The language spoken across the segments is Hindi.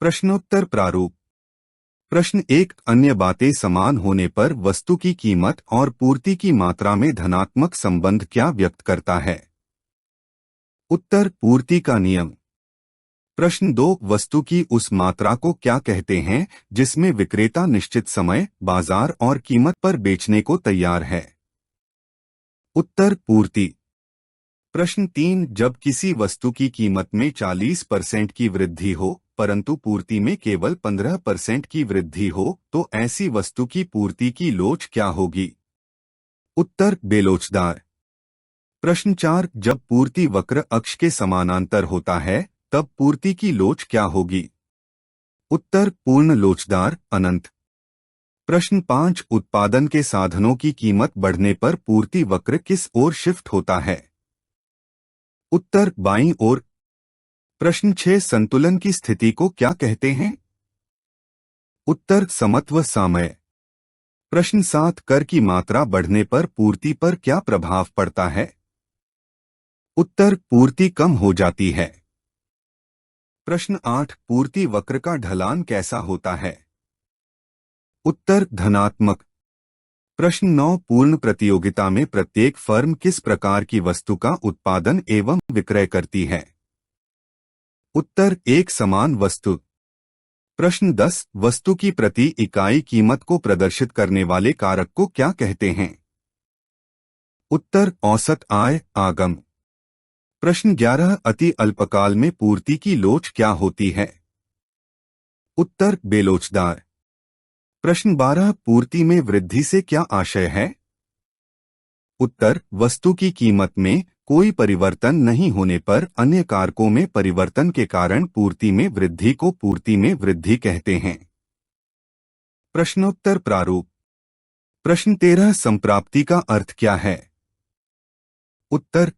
प्रश्नोत्तर प्रारूप। प्रश्न एक, अन्य बातें समान होने पर वस्तु की कीमत और पूर्ति की मात्रा में धनात्मक संबंध क्या व्यक्त करता है? उत्तर, पूर्ति का नियम। प्रश्न दो, वस्तु की उस मात्रा को क्या कहते हैं जिसमें विक्रेता निश्चित समय, बाजार और कीमत पर बेचने को तैयार है? उत्तर, पूर्ति। प्रश्न तीन, जब किसी वस्तु की कीमत में 40% की वृद्धि हो परंतु पूर्ति में केवल 15% की वृद्धि हो तो ऐसी वस्तु की पूर्ति की लोच क्या होगी? उत्तर, बेलोचदार। प्रश्न चार, जब पूर्ति वक्र अक्ष के समानांतर होता है तब पूर्ति की लोच क्या होगी? उत्तर, पूर्ण लोचदार, अनंत। प्रश्न पाँच, उत्पादन के साधनों की कीमत बढ़ने पर पूर्ति वक्र किस ओर शिफ्ट होता है? उत्तर, बाईं ओर। प्रश्न 6, संतुलन की स्थिति को क्या कहते हैं? उत्तर, समत्व सामय। प्रश्न 7, कर की मात्रा बढ़ने पर पूर्ति पर क्या प्रभाव पड़ता है? उत्तर, पूर्ति कम हो जाती है। प्रश्न 8, पूर्ति वक्र का ढलान कैसा होता है? उत्तर, धनात्मक। प्रश्न 9, पूर्ण प्रतियोगिता में प्रत्येक फर्म किस प्रकार की वस्तु का उत्पादन एवं विक्रय करती है? उत्तर, एक समान वस्तु। प्रश्न 10, वस्तु की प्रति इकाई कीमत को प्रदर्शित करने वाले कारक को क्या कहते हैं? उत्तर, औसत आय, आगम। प्रश्न 11, अति अल्पकाल में पूर्ति की लोच क्या होती है? उत्तर, बेलोचदार। प्रश्न 12, पूर्ति में वृद्धि से क्या आशय है? उत्तर, वस्तु की कीमत में कोई परिवर्तन नहीं होने पर अन्य कारकों में परिवर्तन के कारण पूर्ति में वृद्धि को पूर्ति में वृद्धि कहते हैं। प्रश्नोत्तर प्रारूप। प्रश्न 13, संप्राप्ति का अर्थ क्या है? उत्तर,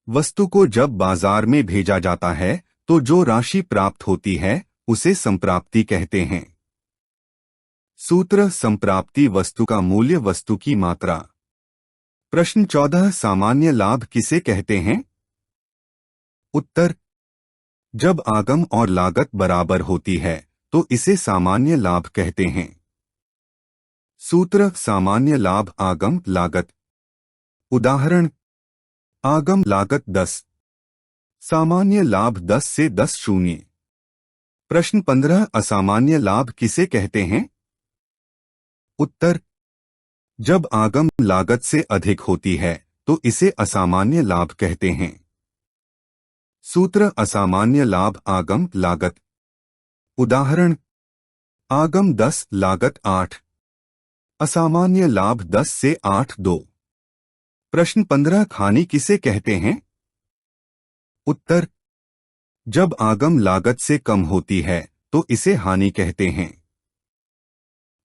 वस्तु को जब बाजार में भेजा जाता है तो जो राशि प्राप्त होती है उसे संप्राप्ति कहते हैं। सूत्र, संप्राप्ति वस्तु का मूल्य, वस्तु की मात्रा। प्रश्न 14, सामान्य लाभ किसे कहते हैं? उत्तर, जब आगम और लागत बराबर होती है तो इसे सामान्य लाभ कहते हैं। सूत्र, सामान्य लाभ आगम लागत। उदाहरण, आगम लागत 10, सामान्य लाभ 10 से 10 शून्य। प्रश्न 15, असामान्य लाभ किसे कहते हैं? उत्तर, जब आगम लागत से अधिक होती है तो इसे असामान्य लाभ कहते हैं। सूत्र, असामान्य लाभ आगम लागत। उदाहरण, आगम 10, लागत 8, असामान्य लाभ 10 से 8 2। प्रश्न 15, हानि किसे कहते हैं? उत्तर, जब आगम लागत से कम होती है तो इसे हानि कहते हैं।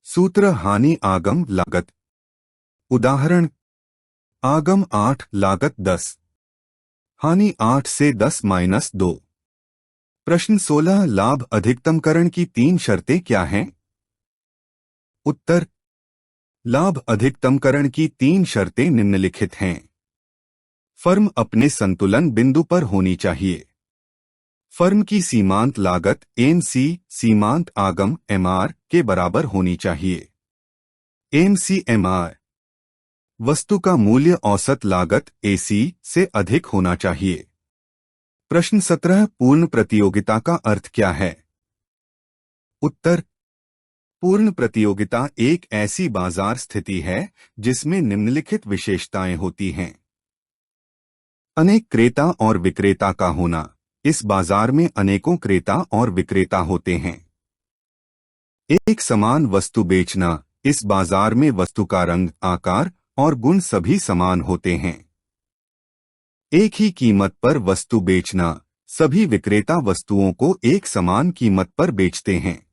सूत्र, हानि आगम लागत। उदाहरण, आगम 8, लागत 10, हानि 8 से 10 - 2। प्रश्न 16, लाभ अधिकतमकरण की 3 शर्तें क्या हैं? उत्तर, लाभ अधिकतमकरण की 3 शर्तें निम्नलिखित हैं। फर्म अपने संतुलन बिंदु पर होनी चाहिए। फर्म की सीमांत लागत एमसी सीमांत आगम एमआर के बराबर होनी चाहिए। MC MR. वस्तु का मूल्य औसत लागत एसी से अधिक होना चाहिए। प्रश्न 17, पूर्ण प्रतियोगिता का अर्थ क्या है? उत्तर, पूर्ण प्रतियोगिता एक ऐसी बाजार स्थिति है जिसमें निम्नलिखित विशेषताएं होती हैं। अनेक क्रेता और विक्रेता का होना, इस बाजार में अनेकों क्रेता और विक्रेता होते हैं। एक समान वस्तु बेचना, इस बाजार में वस्तु का रंग, आकार और गुण सभी समान होते हैं। एक ही कीमत पर वस्तु बेचना, सभी विक्रेता वस्तुओं को एक समान कीमत पर बेचते हैं।